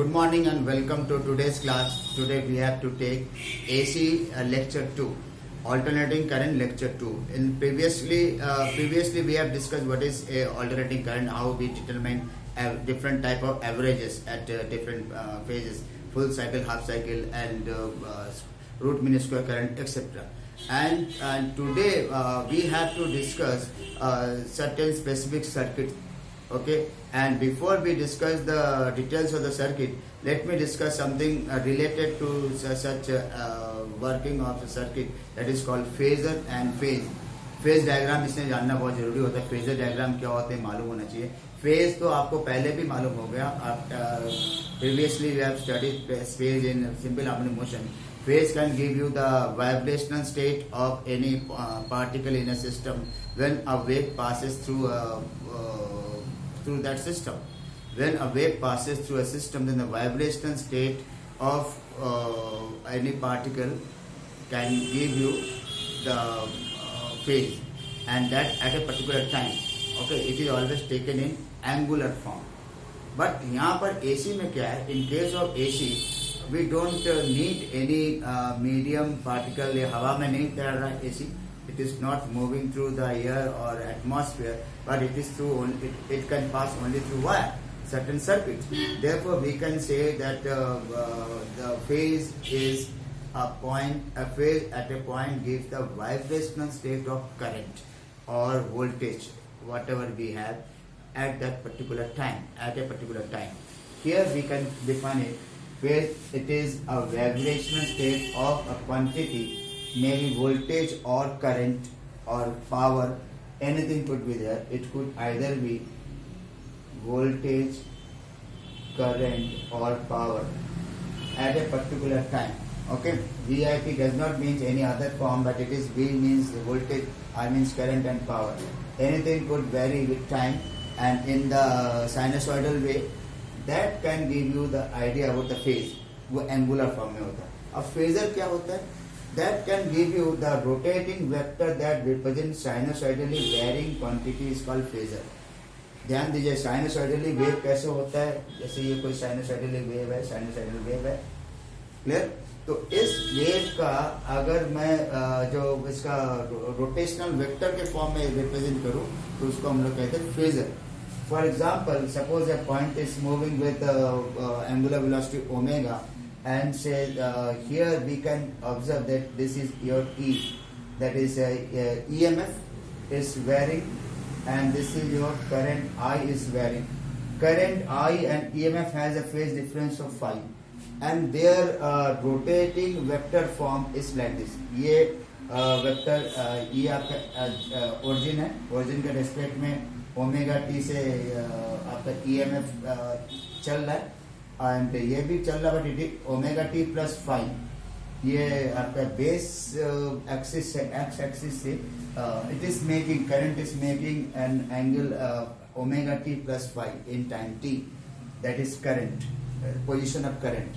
Good morning and welcome to today's class. Today we have to take AC lecture 2, alternating current lecture 2. In previously we have discussed what is a alternating current, how we determine different type of averages at different phases, full cycle, half cycle, and root mean square current, etc. And today we have to discuss certain specific circuits. Okay, and before we discuss the details of the circuit, let me discuss something related to such working of the circuit, that is called phasor and phase. Phase diagram इसने जानना बहुत जरूरी होता है. Phasor diagram क्या होते हैं मालूम होना चाहिए. फेज तो आपको पहले भी मालूम हो गया, आप previously we have studied phase in simple harmonic motion. Phase can give you the vibrational state of any particle in a system when a wave passes through that system. When a wave passes through a system, then the vibrational state of any particle can give you the phase, and that at a particular time. Okay, it is always taken in angular form. But यहाँ पर AC में क्या है? In case of AC, we don't need any medium particle. ये हवा में नहीं तैर रहा है AC. It is not moving through the air or atmosphere, but it is through it can pass only through wire, certain circuits. Therefore, we can say that the phase is a point. A phase at a point gives the vibrational state of current or voltage, whatever we have at that particular time. At a particular time, here we can define it. Phase, it is a vibrational state of a quantity, maybe voltage or current or power. Anything could be there. It could either be voltage, current or power at a particular time. Okay, VIP does not mean any other form, but it is V means voltage, I means current and power. Anything could vary with time, and in the sinusoidal way, that can give you the idea about the phase. वो angular form में होता है. अब phasor क्या होता है? That can give you the rotating vector that represents sinusoidally varying quantity is called phasor. ध्यान दीजिए, sinusoidally wave कैसे होता है? जैसे ये कोई sinusoidally wave है, sinusoidal wave है, क्लियर? तो इस वेव का अगर मैं जो इसका रोटेशनल वेक्टर के फॉर्म में रिप्रेजेंट करूं, तो उसको हम लोग कहते हैं phasor. For example, suppose a point is moving with angular velocity omega, and say here we can observe that this is your E, that is EMF is varying, and this is your current I is varying. Current I and EMF has a phase difference of phi, and their rotating vector form is like this. ये vector ये आपका origin है, origin के respect में omega T से आपका EMF चल रहा है, एंड ये भी चल रहा है, but it omega T plus five. ये आपका बेस एक्सिस से, एक्स एक्सिस से it is making, current is making an angle omega T plus five in time T. That is current, position of current.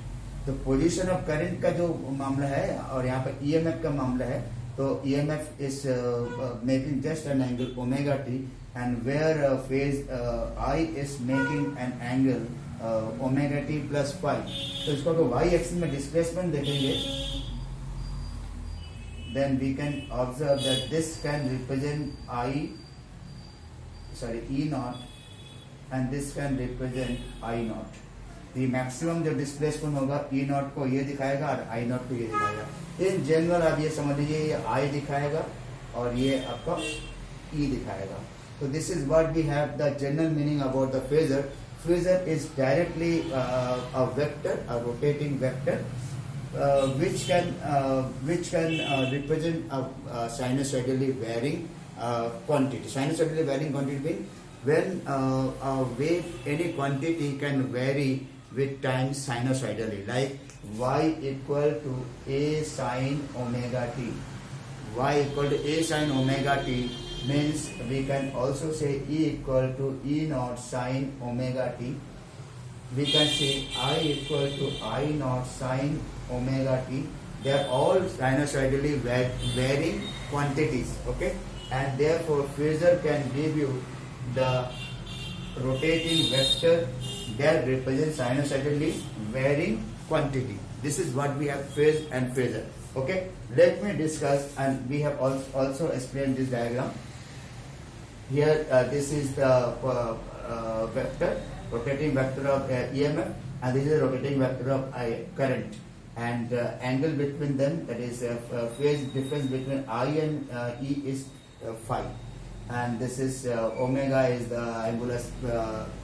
तो position of current का जो मामला है और यहाँ पर EMF का मामला है, तो EMF is making just an angle omega T, and where phase I is making an angle omega t plus phi. तो इसको अगर y axis में displacement देखेंगे, then we can observe that this can represent E naught, and this can represent I naught. the maximum जो displacement होगा E naught को ये दिखाएगा और I naught को ये दिखाएगा. In general आप ये समझ लीजिए, ये I दिखाएगा और ये आपका E दिखाएगा. So this is what we have the general meaning about the phasor. Phasor is directly a vector, a rotating vector, which can represent a sinusoidally varying quantity. Sinusoidally varying quantity means when a wave, any quantity can vary with time sinusoidally, like y equal to a sin omega t. Y equal to a sin omega t means we can also say E equal to E naught sin omega t. We can say I equal to I naught sin omega t. They are all sinusoidally varying quantities, okay? And therefore phasor can give you the rotating vector that represent sinusoidally varying quantity. This is what we have phase and phasor. Okay, let me discuss, and we have also explained this diagram. Here, this is the vector, rotating vector of EMF, and this is the rotating vector of current. And angle between them, that is phase difference between I and E, is phi. And this is omega is the angular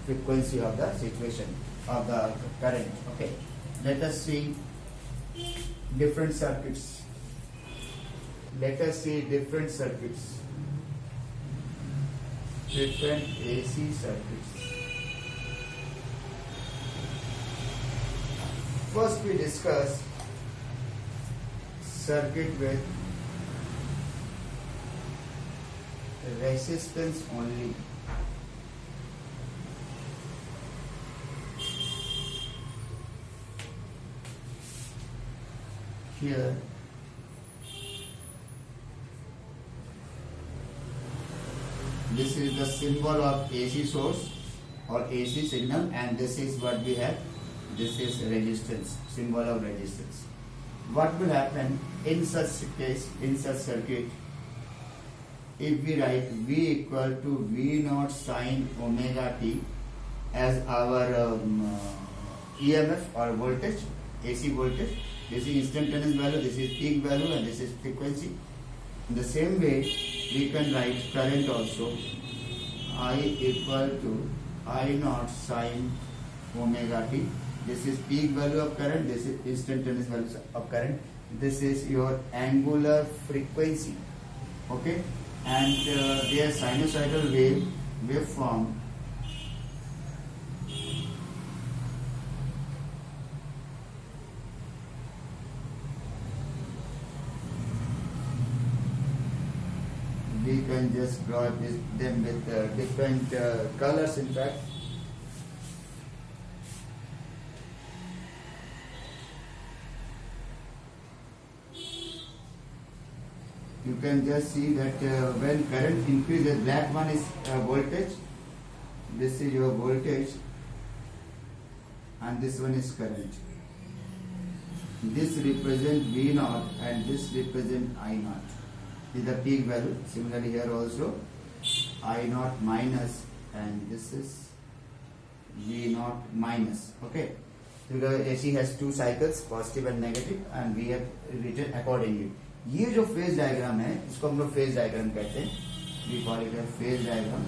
frequency of the situation of the current. Okay, let us see different circuits. Let us see different circuits, different AC circuits. First, we discuss circuit with resistance only. Here, this is the symbol of AC source or AC signal, and this is what we have. This is resistance, symbol of resistance. What will happen in such case, in such circuit, if we write V equal to V naught sine omega t as our EMF or voltage, AC voltage, this is instantaneous value, this is peak value, and this is frequency. In the same way, we can write current also. I equal to I naught sine omega t. This is peak value of current, this is instantaneous value of current. This is your angular frequency. Okay, and their sinusoidal waveform we can just draw them with different colors. In fact, you can just see that when current increases, black one is voltage, this is your voltage, and this one is current. This represents V naught and this represents I naught. This is the peak value. Similarly here also, I naught minus, and this is V naught minus. Okay, so the AC has two cycles, positive and negative, and we have written accordingly. ये जो phase diagram है, इसको हम लोग phase diagram कहते हैं. We call it phase diagram.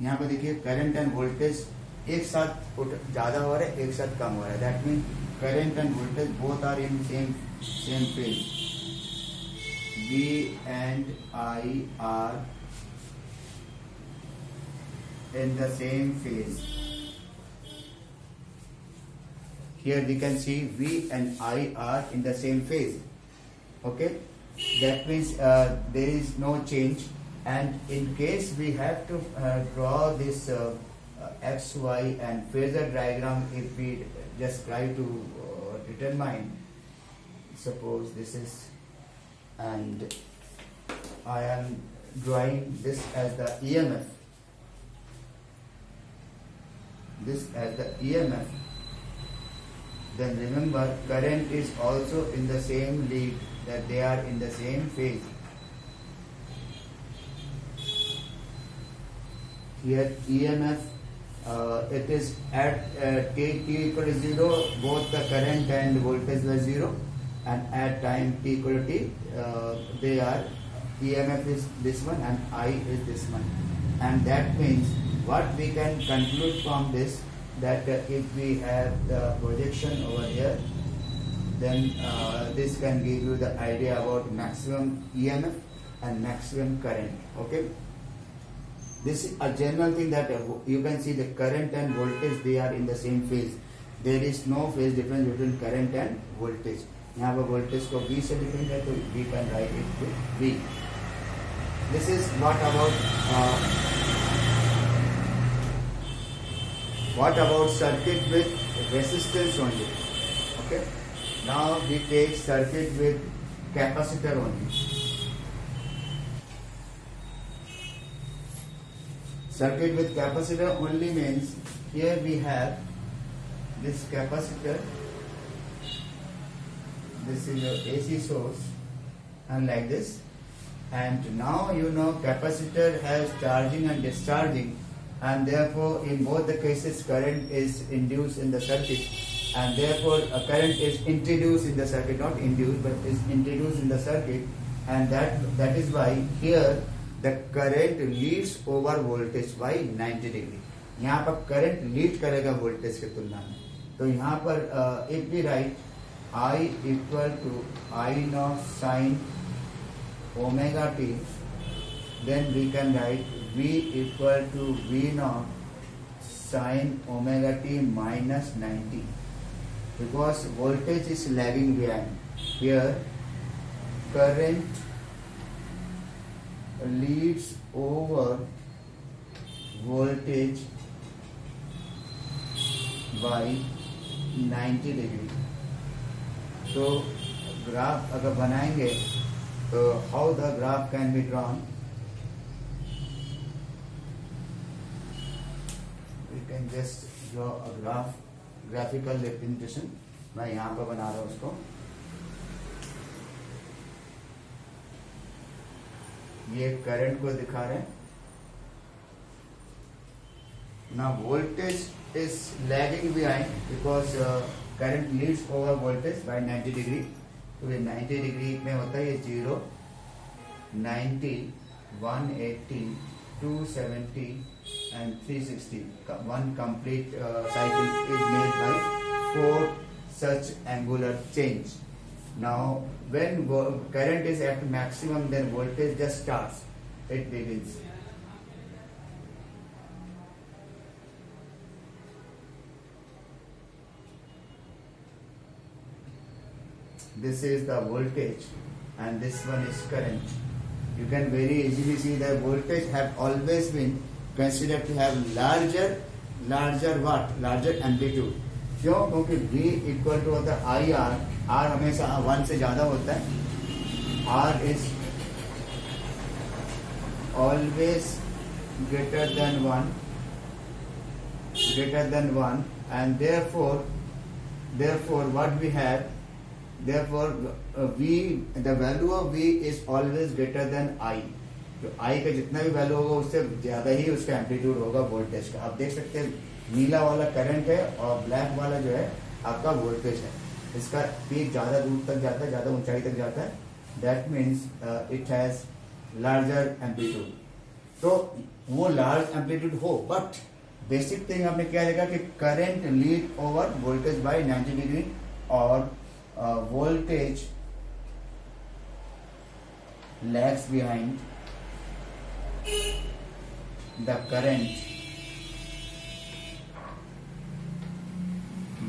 यहाँ पे देखिए करंट एंड वोल्टेज एक साथ ज्यादा हो रहा है, एक साथ कम हो रहा है. That mean current and voltage both are in same phase. V and I are in the same phase. Here we can see V and I are in the same phase. Okay, that means there is no change. And in case we have to draw this X, Y and phasor diagram, if we just try to determine, suppose this is, and I am drawing this as the EMF, this as the EMF, then remember current is also in the same lead, that they are in the same phase. Here EMF, it is at t equal to 0, both the current and voltage were 0, and at time t equal to t, they are, EMF is this one and I is this one. And that means what we can conclude from this, that if we have the projection over here, then this can give you the idea about maximum EMF and maximum current. Okay, this is a general thing, that you can see the current and voltage, they are in the same phase. There is no phase difference between current and voltage. यहाँ पर voltage को V से different है, तो we can write it to V. This is what about circuit with resistance only. Okay, now we take circuit with capacitor only. circuit with capacitor only means here we have this capacitor, this is your AC source, and like this. And now you know capacitor has charging and discharging, and therefore in both the cases current is induced in the circuit, and therefore a current is introduced in the circuit, not induced but is introduced in the circuit, and that is why here the current leads over voltage by 90 degree. यहाँ पर current lead करेगा voltage के तुलना में. तो यहाँ पर if we write I equal to I naught sin omega t, then we can write V equal to V naught sin omega t minus 90, because voltage is lagging behind. Here current leads over voltage by 90 degree. तो graph अगर बनाएंगे तो how the graph can be drawn, we can just draw a graphical representation. मैं यहाँ पर बना रहा हूँ उसको. ये करंट को दिखा रहे हैं. Now voltage is lagging behind because current leads over voltage by 90 degree. तो ये 90 डिग्री में होता है ये 0, 90, 180, 270 and 360. One complete cycle is made by 4 such angular change. Now when current is at maximum, then voltage just starts, it begins. This is the voltage and this one is current. You can very easily see that voltage have always been considered to have larger amplitude. क्यों? क्योंकि V equal to होता है IR. R हमेशा 1 से ज्यादा होता है. R is always greater than 1, and therefore what we have, therefore V, the value of V is always greater than I. तो I का जितना भी वैल्यू होगा उससे ज्यादा ही उसका एम्पलीट्यूड होगा वोल्टेज का. आप देख सकते हैं नीला वाला करंट है और ब्लैक वाला जो है आपका वोल्टेज है. इसका पीक ज्यादा दूर तक जाता है, ज्यादा ऊंचाई तक जाता है. That means it has larger amplitude. तो वो लार्ज एम्पलीट्यूड हो, बट बेसिक थिंग आपने क्या देखा कि current lead over voltage by 90 degree, और voltage lags behind the current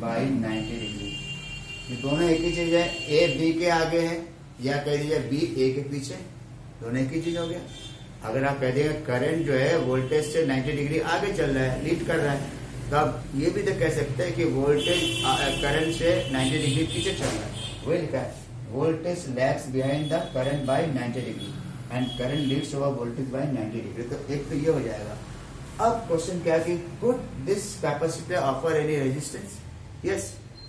by 90 degree. ये दोनों एक ही चीज है. A B के आगे है, या कह दीजिए B A के पीछे, दोनों एक ही चीज हो गया. अगर आप कह देंगे करंट जो है वोल्टेज से 90 डिग्री आगे चल रहा है, लीड कर रहा है, तो आप ये भी तो कह सकते हैं कि वोल्टेज करंट से 90 डिग्री पीछे चल रहा है. वही लिखा है voltage lags behind the current by 90 degree and current leads over voltage by 90 degree. तो एक तो ये हो जाएगा. अब क्वेश्चन क्या कि could this capacitor offer any resistance? Yes,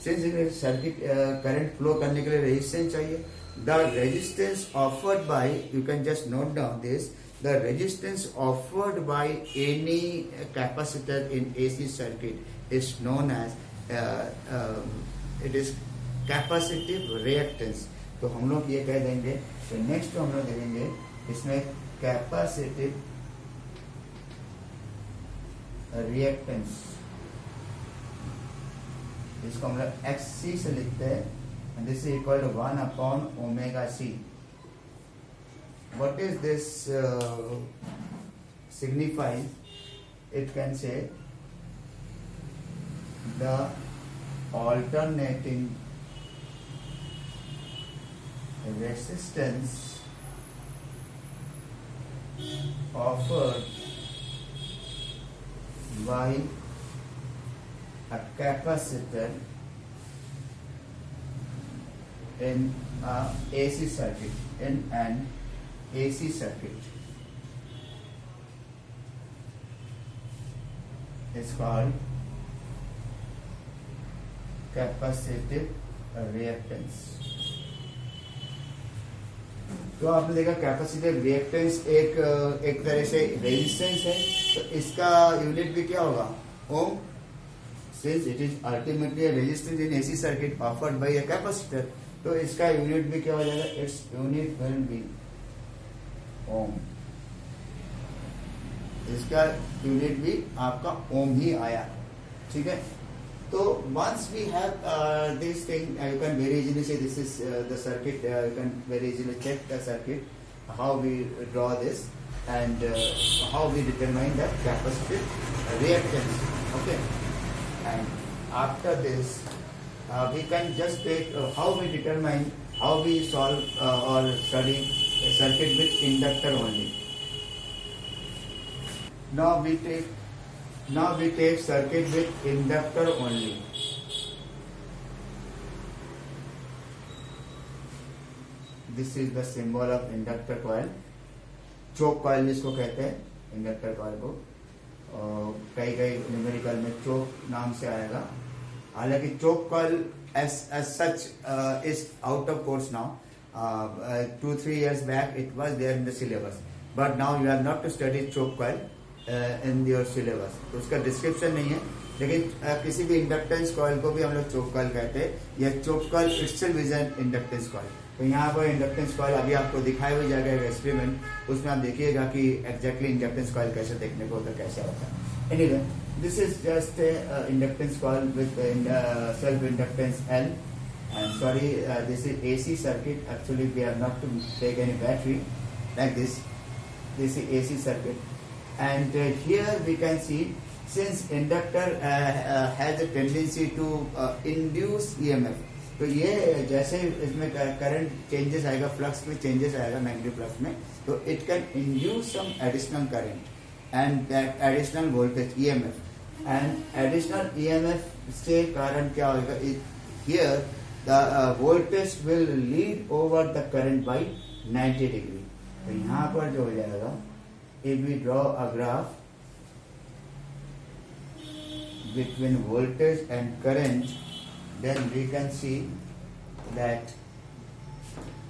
since circuit current flow करने के लिए रेजिस्टेंस चाहिए. The resistance offered by, you can just note down this, the resistance offered by any capacitor in AC circuit is known as it is capacitive reactance. तो हम लोग ये कह देंगे. तो नेक्स्ट हम लोग देखेंगे इसमें कैपेसिटिव रिएक्टेंस. इसको हम लोग XC से लिखते हैं, and this is equal to 1 upon omega C. What is this signifying? It can say the alternating resistance offered by a capacitor in an AC circuit, in an AC circuit. is called capacitive reactance. तो आपने देखा capacitive reactance एक तरह से resistance है, तो इसका unit भी क्या होगा, ohm. Since it is ultimately resistance in AC circuit offered by a capacitor, तो इसका यूनिट भी क्या हो जाएगा, its unit will be ohm. इसका यूनिट भी आपका ओम ही आया. ठीक है. So once we have this thing, you can very easily say this is the circuit. You can very easily check the circuit, how we draw this, and how we determine the capacitive reactance. Okay. And after this, we can just take how we determine, how we solve or study a circuit with inductor only. Now we take circuit with inductor only. This is the symbol of inductor coil. Choke coil जिसको कहते हैं, inductor coil को कई numerical में चोक नाम से आएगा. हालांकि choke coil as such is out of course now. 2-3 years back it was there in the syllabus, but now you have not to study choke coil in your syllabus. तो उसका description नहीं है, लेकिन किसी भी इंडक्टेंस कॉइल को भी हम लोग चोक कॉइल कहते हैं. यह choke coil itself is an inductance coil. तो यहाँ पर इंडक्टेंस कॉइल अभी आपको दिखाया हुआ जाएगा एक एक्सपेरिमेंट, उसमें आप देखिएगा कि एग्जैक्टली इंडक्टेंस कॉइल कैसे देखने को होता है, कैसे होता है. Anyway, this is just inductance coil with self inductance L. And sorry, this is AC circuit. Actually we have not to take any battery like this. This is AC circuit. And here we can see, since inductor has a tendency to induce EMF, तो ये जैसे इसमें current changes आएगा, flux में changes आएगा, magnetic flux में, तो it can induce some additional current and that additional voltage EMF. And additional EMF से कारण क्या होगा, here the voltage will lead over the current by 90 degree. तो यहाँ पर जो हो जाएगा, if we draw a graph between voltage and current, then we can see that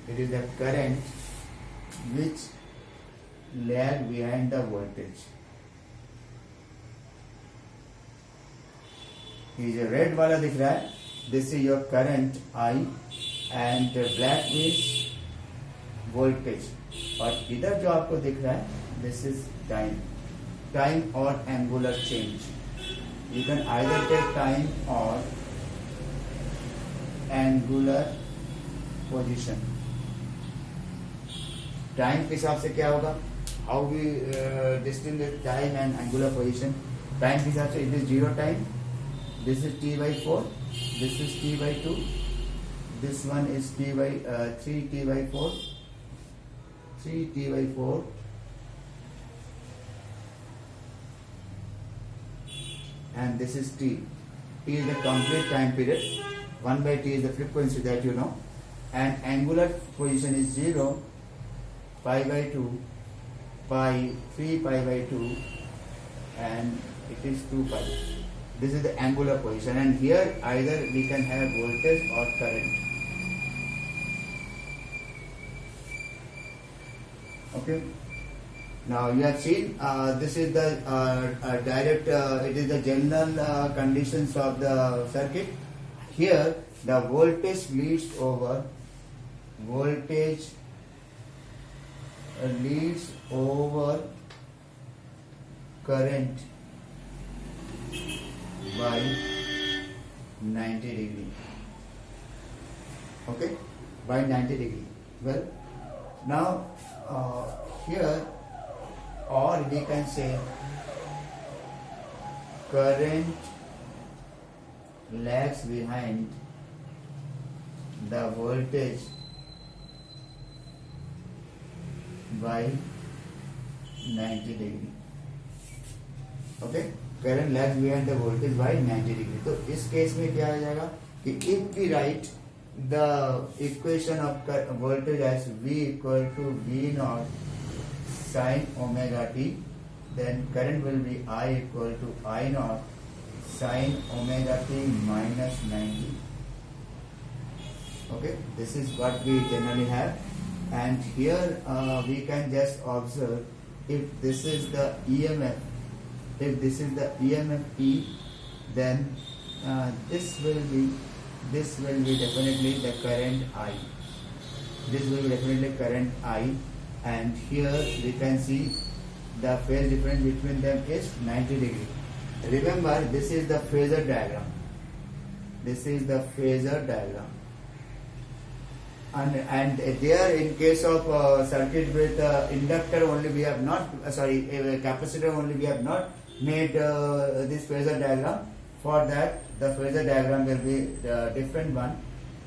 it is the current which lag behind the voltage. ये जो red वाला दिख रहा है, this is your current I, and black is voltage. और इधर जो आपको दिख रहा है, this is time or angular change. You can either take time or angular position. Time के हिसाब से क्या होगा, how we distinguish time and angular position. Time के हिसाब से it is 0 time. This is T/4. This is T/2. This one is 3T/4. 3T/4. And this is T. T is the complete time period. 1/T is the frequency that you know. And angular position is 0, pi/2, pi, 3pi/2, and it is 2pi. This is the angular position, and here either we can have voltage or current. Okay. Now you have seen this is the direct. It is the general conditions of the circuit. Here the voltage leads over current by 90 degree. Okay, by 90 degree. Well, now here, or we can say current lags behind the voltage by 90 degree. Okay, current lags behind the voltage by 90 degree. तो इस case में क्या आ जाएगा कि if we write the equation of voltage as V equal to V naught sin omega t, then current will be I equal to I naught sin omega t minus 90. Okay, this is what we generally have, and here we can just observe if this is the EMF, if this is the EMF E, then this will be definitely the current I. This will be definitely current I, and here we can see the phase difference between them is 90 degree. Remember, this is the phasor diagram. This is the phasor diagram. And there, in case of circuit with inductor only, we have not, capacitor only, we have not made this phasor diagram. For that, the phasor diagram will be the different one.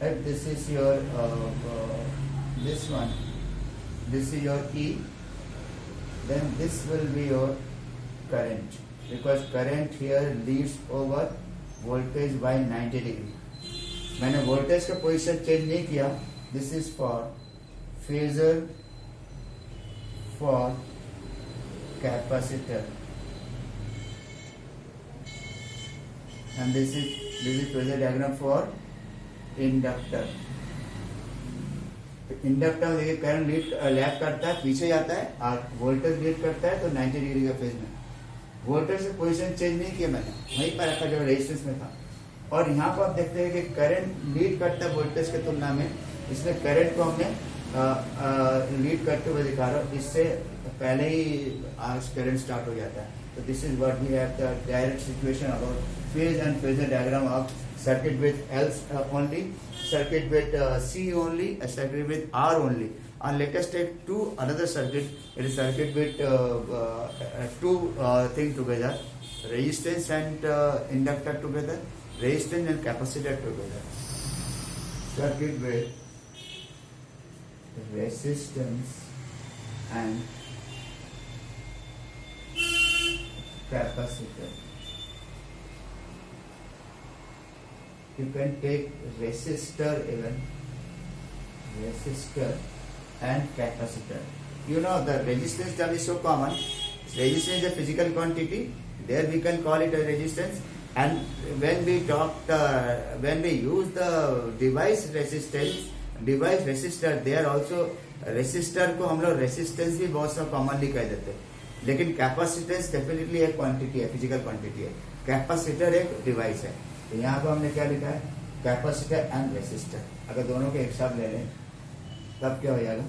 If this is your this one, this is your E, then this will be your current, because current here leads over voltage by 90 degree. मैंने voltage का position change नहीं किया. This is for phasor for capacitor, and this is phasor diagram for inductor. Inductor में देखिए current lag करता है, पीछे जाता है, और वोल्टेज लीड करता है तो 90 डिग्री का फेज में. वोल्टेज से पोजीशन चेंज नहीं किया मैंने, वहीं पर रखा जो रेजिस्टेंस में था. और यहाँ पर आप देखते हैं कि करंट लीड करता है वोल्टेज के तुलना में, इसमें करंट को हमने लीड करते हुए दिखा रहा हूँ. इससे पहले ही करंट स्टार्ट हो जाता है. तो this is what we have the direct situation about phase and phasor diagram of circuit with L only, circuit with C only, a circuit with R only. And let us take another circuit. It is circuit with two things together, resistance and inductor together, resistance and capacitor together. Circuit with resistance and capacitor. You can take resistor even, resistor and capacitor. You know the resistance term is so common. Resistance is a physical quantity. There we can call it a resistance. And when we when we use the device resistance, device resistor, there also resistor को हम लोग resistance भी बहुत सा commonly कह देते हैं. लेकिन capacitance definitely एक quantity है, physical quantity है. Capacitor एक device है. तो यहाँ पर हमने क्या लिखा है, कैपेसिटर एंड रेसिस्टर. अगर दोनों के एक साथ ले लें तब क्या हो जाएगा,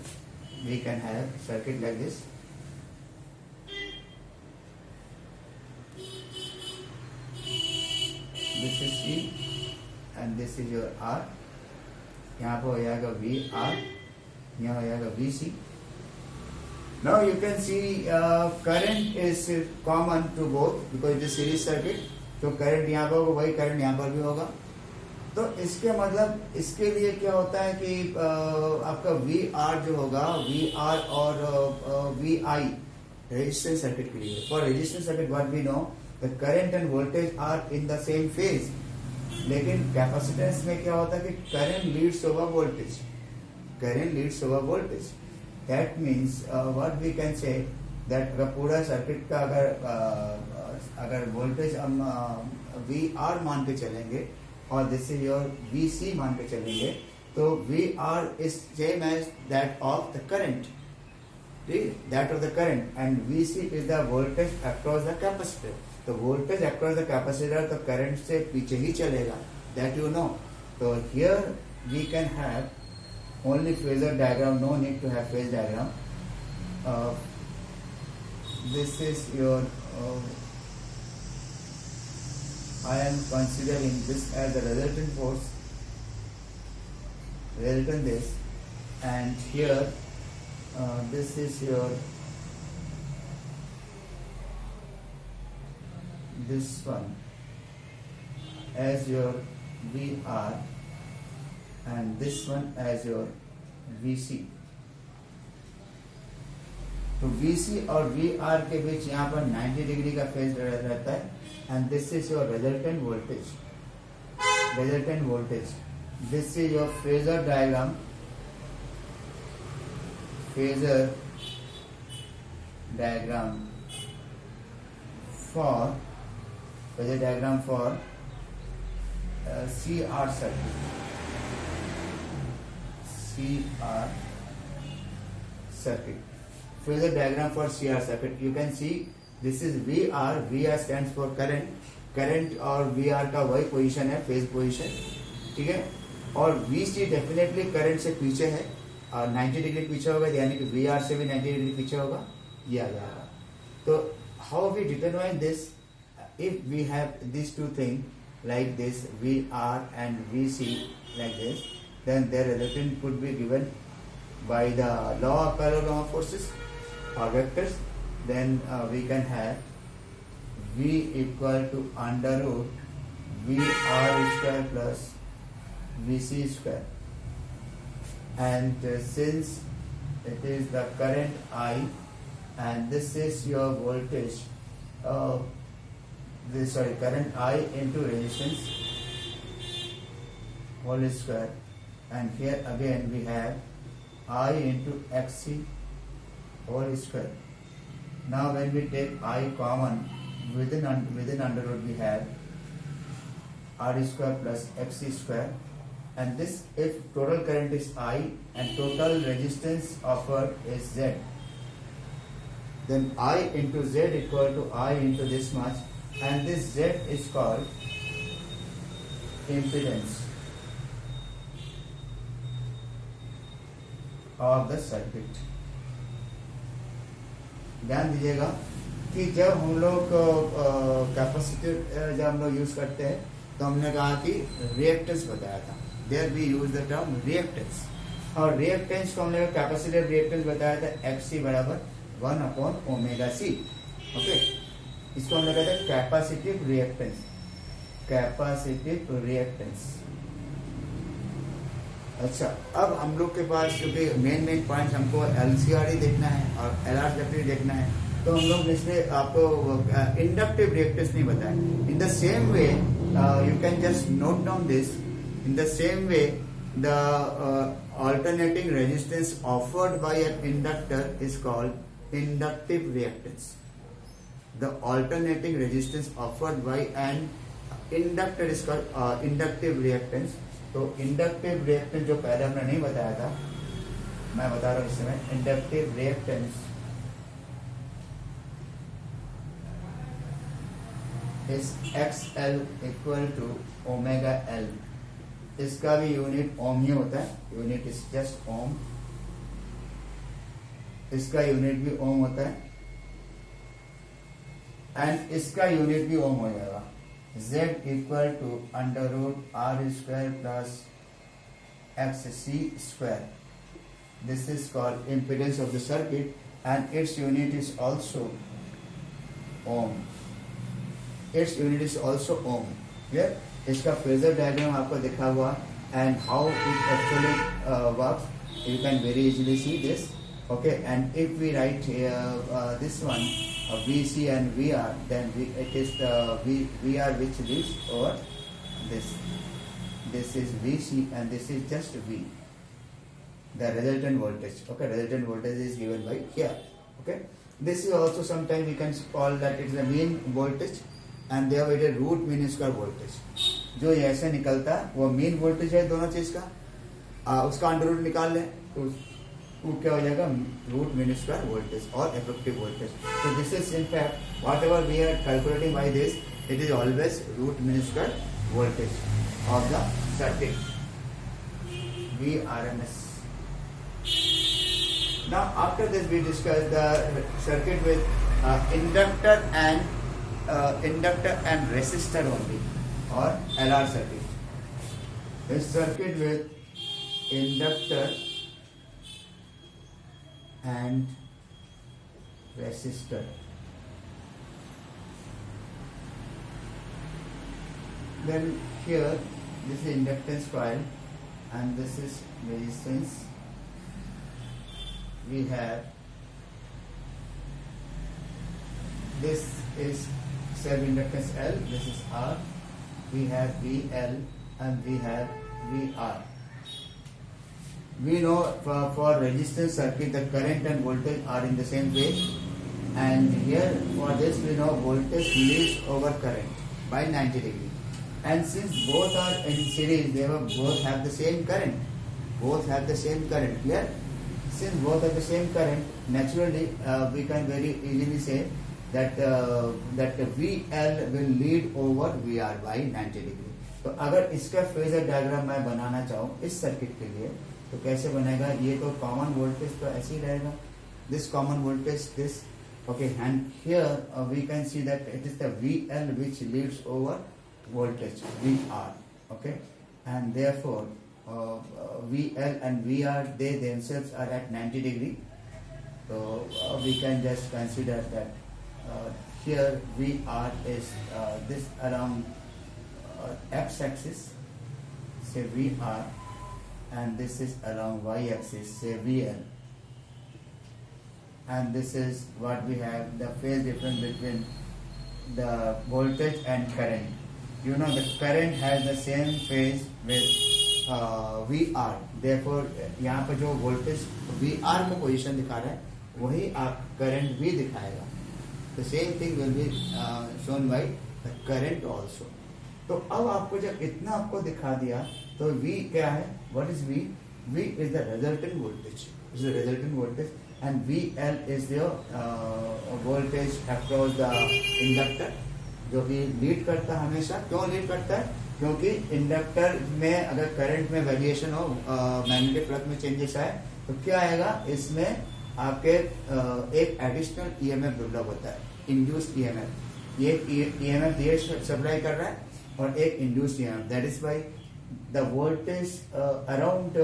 we can have circuit like this. This is C and this is your R. यहाँ पर हो जाएगा वी आर, यहाँ हो जाएगा V C. Now you can see current is common to both because it is series circuit. तो current यहाँ पर होगा, वही करंट यहाँ पर भी होगा. तो इसके मतलब इसके लिए क्या होता है कि आपका वी आर जो होगा, वी आर और वी आई रेजिस्टेंस सर्किट के लिए. For resistance circuit what we know, the current and voltage are in the same phase. लेकिन कैपेसिटेंस में क्या होता है कि current leads over voltage, current leads over voltage. That means what we can say that पूरा circuit का अगर voltage हम वी आर मान के चलेंगे और this is your V C मान के चलेंगे, तो V R is same as that of the current, that of the current, and V C is the voltage across the capacitor. तो वोल्टेज अक्रॉस द कैपेसिटर तो current से पीछे ही चलेगा, दैट यू नो. तो here we can have only phasor diagram, no need to have phase diagram. This is your I am considering this as the resultant force, resultant this, and here this is your this one as your VR and this one as your VC. तो VC और VR के बीच यहाँ पर 90 degree का phase रहता है. And this is your resultant voltage. Resultant voltage. This is your phasor diagram. Phasor diagram for CR circuit. CR circuit. Phasor diagram for CR circuit. You can see this is VR. VR stands for current. Current और VR का वही position है, phase position, ठीक है. और VC definitely current से पीछे है और 90 डिग्री पीछे होगा, यानी कि VR से भी 90 डिग्री पीछे होगा, ये आ जाएगा. तो how we determine this? If we have this two thing like this, VR and VC like this, then their resultant could be given by the law of parallelogram of forces or vectors. Then we can have V equal to under root VR square plus VC square. And since it is the current I and this is your voltage, current I into resistance whole square, and here again we have I into XC whole square. Now when we take I common, within under root we have R square plus XC square, and this, if total current is I and total resistance offered is Z, then I into Z equal to I into this much, and this Z is called impedance of the circuit. ध्यान दीजिएगा कि जब हम लोग capacitor जब हम लोग use करते हैं तो हमने कहा कि रिएक्टेंस बताया था. There we use the term reactance, और रिएक्टेंस को हमने कैपेसिटर रिएक्टेंस बताया था FC बराबर 1/ωc. ओके, इसको हम लोग कहते हैं कैपेसिटिव रिएक्टेंस. Capacitive reactance. अच्छा, अब हम लोग के पास क्योंकि मेन पॉइंट हमको LCRE देखना है और LR देखना है, तो हम लोग इसमें आपको इंडक्टिव रिएक्टेंस नहीं बताया. इन the same way you can just note down this. In the same way the alternating resistance offered by an inductor is called inductive reactance. The alternating resistance offered by an inductor is called inductive reactance. तो inductive reactance जो पहले हमने नहीं बताया था, मैं बता रहा हूं इस समय. Inductive reactance is XL equal to omega L. इसका भी यूनिट ओम ही होता है. Unit is just ohm. इसका यूनिट भी ओम होता है एंड इसका यूनिट भी ओम हो जाएगा. Z equal to under root R square plus XC square. This is called impedance of the circuit, and its unit is also ohm. Its unit is also ohm. Clear? इसका phasor diagram आपको दिखा हुआ, and how it actually works. You can very easily see this. Okay, and if we write this one VC and VR, then it is the VR which leads over this. This is VC and this is just V, the resultant voltage. Okay, resultant voltage is given by here. Okay, this is also sometimes we can call that it's the mean voltage, and they have a root mean square voltage. जो ऐसे निकलता है वो mean voltage है दोनों चीज का. उसका अंडर रूट निकाल लें तो वो क्या हो जाएगा, रूट मीन स्क्वायर वोल्टेज और इफेक्टिव वोल्टेज. तो this is in fact whatever we are calculating by this, it is always root mean square voltage of the circuit, VRMS. Now after this we discuss the circuit with inductor and resistor only, or LR circuit. This circuit with inductor and resistor. Then here this is inductance coil and this is resistance. We have this is self inductance L, this is R. We have VL and we have VR. We know for resistance circuit the current and voltage are in the same phase, and here for this we know voltage leads over current by 90 degree, and since both are in series, they will both have the same current. Both have the same current. Clear? Since both have the same current, naturally we can very easily say that that VL will lead over VR by 90 degree. तो अगर इसका phasor diagram मैं बनाना चाहूँ इस circuit के लिए तो कैसे बनेगा? ये तो कॉमन वोल्टेज तो ऐसे ही रहेगा, this common voltage this, okay, and here we can see that it is the VL which leads over voltage VR, okay, and therefore VL and VR, they themselves are at 90 degree. So we can just consider that here VR is this around x-axis, say VR, and this is along y-axis, say VL, and this is what we have, the phase difference between the voltage and current. You know the current has the same phase with VR, therefore यहाँ पर जो voltage VR को position दिखा रहा है वही आप current भी दिखाएगा. The same thing will be shown by the current also. तो अब आपको जब इतना आपको दिखा दिया तो V क्या है? What is V? V is the resultant voltage. Is the resultant voltage, and VL is the voltage across the inductor, जो कि लीड करता है हमेशा. क्यों लीड करता है? क्योंकि इंडक्टर में अगर करंट में वेरिएशन हो, मैग्नेटिक फ्लक्स में चेंजेस आए तो क्या आएगा? इसमें आपके एक एडिशनल ईएमएफ डेवलप होता है, इंड्यूस्ड ईएमएफ. ये ईएमएफ ये सप्लाई कर रहा है और एक induced EMF. That is why the voltage around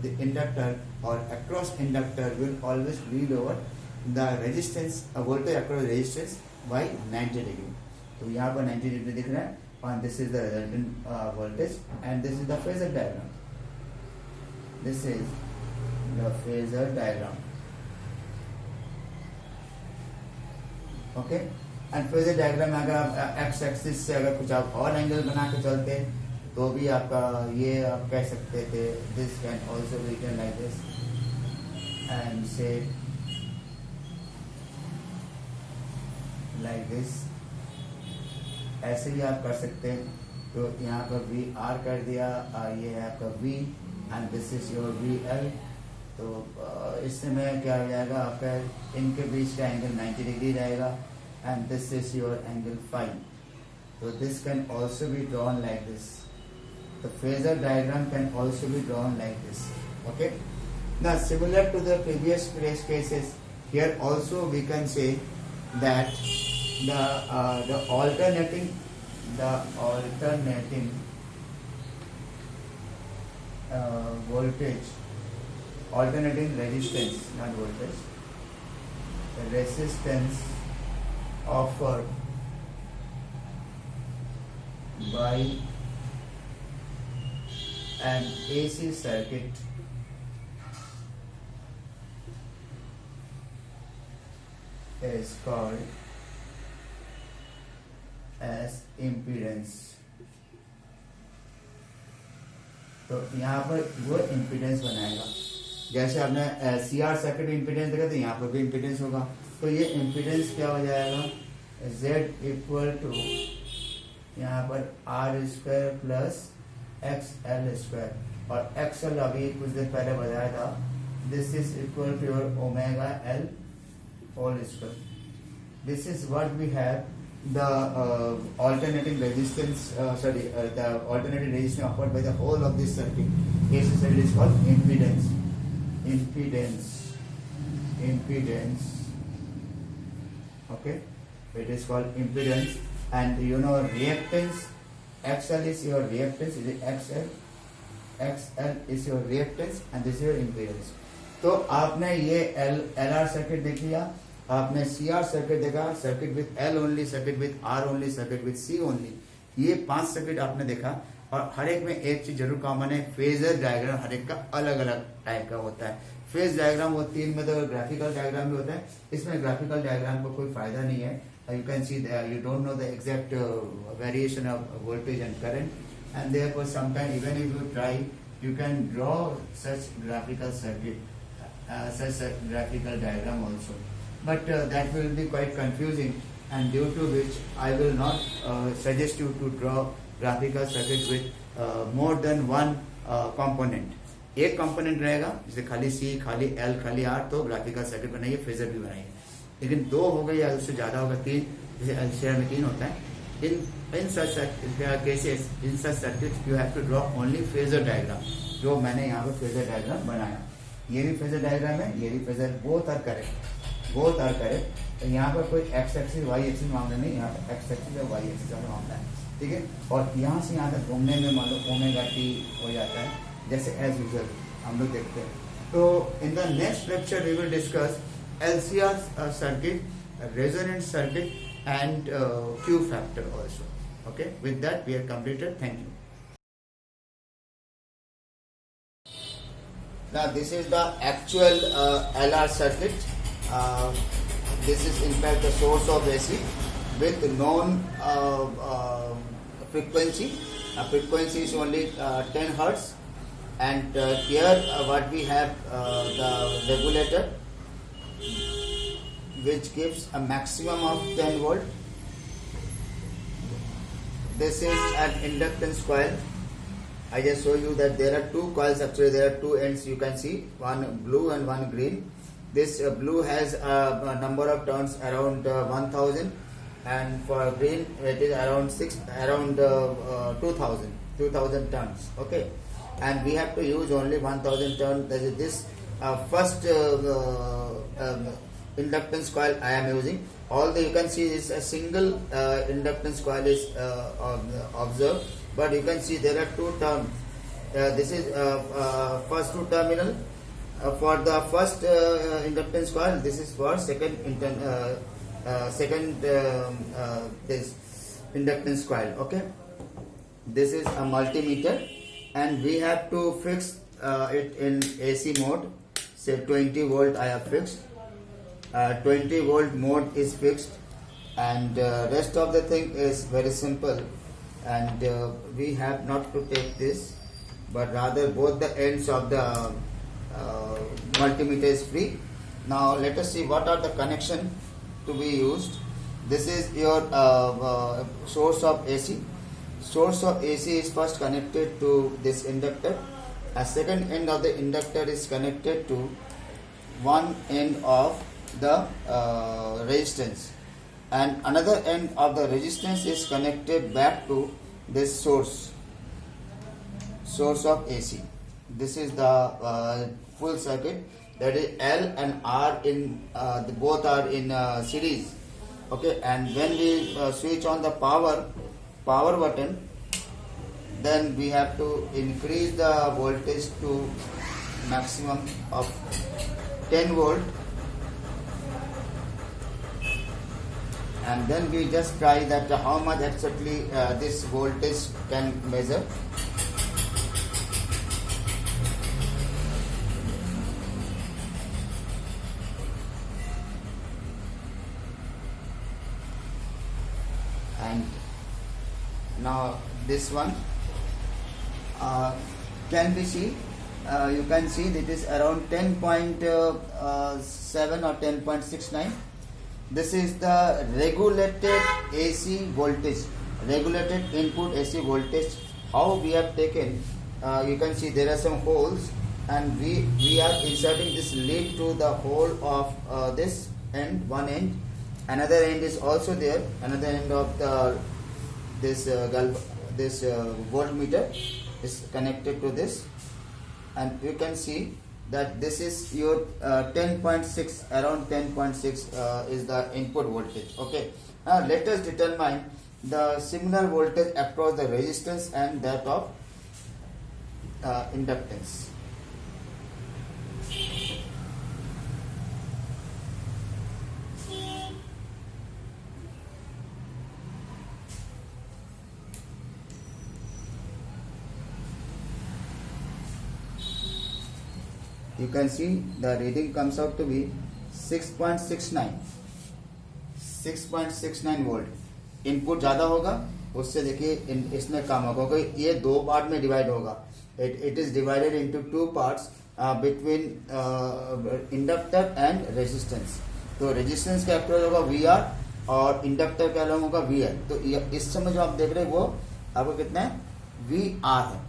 the inductor और across inductor will always lead over the resistance, voltage across resistance by 90 degree. तो यहाँ पर 90 डिग्री दिख रहा है, and this is the resultant voltage, and this is the phasor diagram. This is the phasor diagram. Okay, and phasor diagram में अगर आप x axis से अगर कुछ आप और एंगल बना के चलते तो भी आपका ये आप कह सकते थे, this can also be written like this and say like this. ऐसे भी आप कर सकते हैं. तो यहाँ पर वी आर कर दिया, ये है आपका V and this is your VL. तो इससे में क्या हो जाएगा? आपका इनके बीच का एंगल 90 डिग्री रहेगा and this is your angle phi. तो this can also be drawn like this. The phasor diagram can also be drawn like this. Okay, now similar to the previous cases, here also we can say that the alternating voltage, alternating resistance, not voltage, the resistance offered by an AC circuit is called as impedance. तो यहाँ पर वो impedance बनाएगा. जैसे आपने CR circuit में impedance देखा तो यहाँ पर भी इम्पीडेंस होगा. तो ये इम्पीडेंस क्या हो जाएगा? Z इक्वल टू यहाँ पर R square plus XL square, और XL अभी कुछ देर पहले बताया था, this is equal to your omega L whole square. This is what we have, the alternating resistance, the alternating resistance offered by the whole of this circuit. AC circuit is called impedance. Okay, it is called impedance, and you know reactance. XL is your reactance. Is it XL? XL is your reactance, and this is your impedance. तो आपने ये LR circuit देख लिया, आपने CR circuit देखा, circuit with L only, circuit with R only, circuit with C only. ये 5 circuit आपने देखा, और हर एक में एक चीज जरूर कॉमन है, फेजर डायग्राम हर एक का अलग अलग टाइप का होता है. फेज डायग्राम वो 3 में तो ग्राफिकल डायग्राम भी होता है, इसमें ग्राफिकल डायग्राम का कोई फायदा नहीं है. You can C you don't know the exact variation of voltage and current, and therefore sometimes even if you try, you can draw such graphical circuit, such a graphical diagram also. but that will be quite confusing, and due to which I will not suggest you to draw graphical circuit with more than one component. एक component रहेगा जैसे खाली सी, खाली L, खाली are, तो graphical circuit बनाइए, phasor भी बनाइए. लेकिन दो हो गए या उससे ज्यादा होगा, तीन, जैसे एलसीआर में तीन होता है, in such cases, in such circuits you have to draw only phasor diagram, जो मैंने यहाँ पे फेजर डायग्राम बनाया. ये भी फेजर डायग्राम है, ये भी फेजर, बोथ आर करेक्ट. यहाँ पर कोई एक्स एक्सिस वाई एक्सिस मामला नहीं, यहाँ पर एक्स एक्सिस और वाई एक्सिस का मामला है, ठीक है. और यहाँ से यहाँ तक घूमने में मान लो ओमेगा टी हो जाता है, जैसे एज यूजुअल हम लोग देखते हैं. तो in the next lecture we will discuss LCR circuit, resonant circuit, and Q factor also. Okay, with that we are completed. Thank you. Now this is the actual LR circuit. This is in fact the source of AC with known frequency. Frequency is only 10 Hertz, and here what we have, the regulator, which gives a maximum of 10 volt. This is an inductance coil. I just show you that there are two coils, actually there are two ends, you can see, one blue and one green. This blue has a number of turns around 1000, and for green it is around 2000 turns. Okay, and we have to use only 1000 turns. That is this first inductance coil I am using. Although you can see is a single inductance coil is observed, but you can see there are two terms. This is first two terminal for the first inductance coil. This is for second this inductance coil. Okay, this is a multimeter, and we have to fix it in AC mode. Say 20 volt I have fixed. 20 volt mode is fixed, and rest of the thing is very simple, and we have not to take this, but rather both the ends of the multimeter is free. Now let us see what are the connection to be used. This is your source of AC. Source of AC is first connected to this inductor. A second end of the inductor is connected to one end of the resistance, and another end of the resistance is connected back to this source of AC. This is the full circuit, that is L and R in both are in series. Okay, and when we switch on the power button, then we have to increase the voltage to maximum of 10 volt, and then we just try that how much exactly this voltage can measure. And now this one can be seen. You can see that it is around 10.7 or 10.69. This is the regulated AC voltage, regulated input AC voltage. How we have taken, you can see there are some holes, and we are inserting this lead to the hole of this end, one end. Another end is also there, another end of the this voltmeter is connected to this, and you can see that this is your 10.6, around 10.6 is the input voltage. Okay, now let us determine the similar voltage across the resistance and that of inductance. You can see the reading comes out to be 6.69 volt. Input ज़्यादा होगा उससे देखिए इसमें कम होगा, क्योंकि ये दो part में डिवाइड होगा. It is divided into two parts between inductor and resistance. तो रेजिस्टेंस का अक्रॉस होगा वी आर और इंडक्टर का अलॉन्ग होगा वी एल। तो इस समय जो आप देख रहे हैं वो आपको कितना है, वी आर है।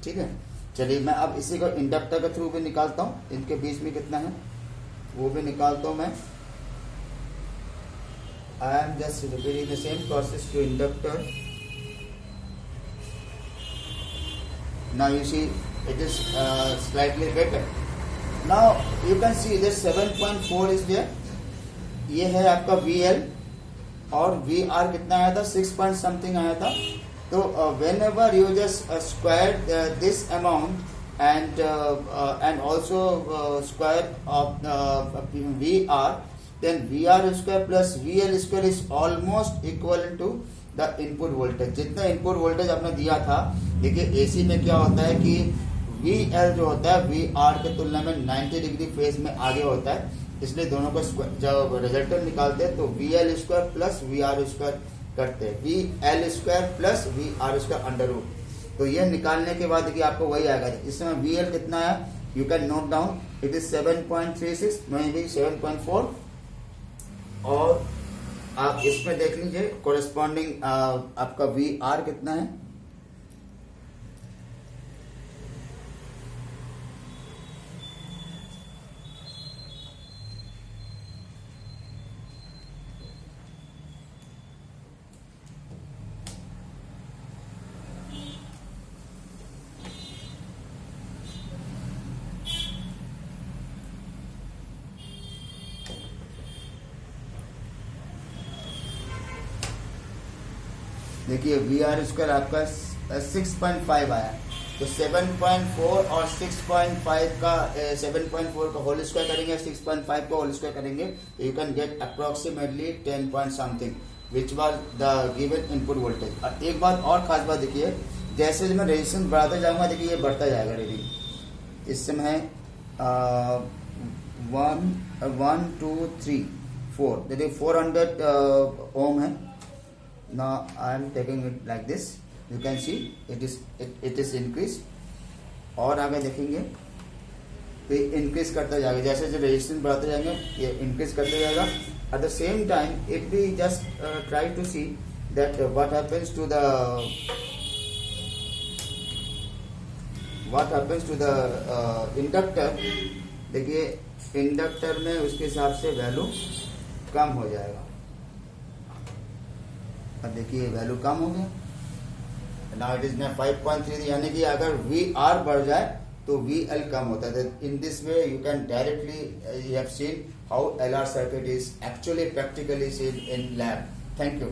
ठीक है, चलिए मैं अब इसी को इंडक्टर के थ्रू भी निकालता हूँ, इनके बीच में कितना है वो भी निकालता हूँ मैं। I am just repeating the same process to inductor. Now you see it is slightly better. Now you can see this 7.4 is there, ये है आपका वी एल और वी आर कितना आया था, 6 पॉइंट समथिंग आया था। तो whenever you just square this amount and also square of VR, then VR square plus VL square is almost equivalent to the input voltage। जितना input voltage आपने दिया था, देखिए AC में क्या होता है कि VL जो होता है VR के तुलना में 90 डिग्री फेज में आगे होता है, इसलिए दोनों को जब रिजल्टेंट निकालते हैं तो VL square plus VR square करते हैं, VL square plus VR square under root. तो ये निकालने के बाद देखिए आपको वही आएगा। इस समय VL कितना है, you can note down, it is 7.36 may be 7.4। और आप इसमें देख लीजिए कोरेस्पॉन्डिंग आपका VR कितना है। देखिए VR स्क्वायर आपका 6.5 आया, तो 7.4 और 6.5 का 7.4 का होल स्क्वायर करेंगे, 6.5 का होल स्क्वायर करेंगे, तो you can get approximately 10 point something which was the given input voltage. और एक बात और खास बात देखिए, जैसे मैं रेजिस्टेंस बढ़ाता जाऊंगा देखिए ये बढ़ता जाएगा रीडिंग। इस समय 1 2 3 4 देखिए 400 ओम है। Now I am taking it like this, you can see it is increased। और आगे देखेंगे तो इंक्रीज करता जाएगा, जैसे जैसे रेजिस्टेंस बढ़ाते जाएंगे ये इंक्रीज करते जाएगा। At the same time if we just try to see that what happens to the inductor. देखिए इंडक्टर में उसके हिसाब से वैल्यू कम हो जाएगा। अब देखिए वैल्यू कम हो गया, नाउ इट इज ना 5.3, यानी कि अगर VR बढ़ जाए तो VL कम होता है। In this way you can directly you have seen how LR circuit is actually practically seen in lab. Thank you.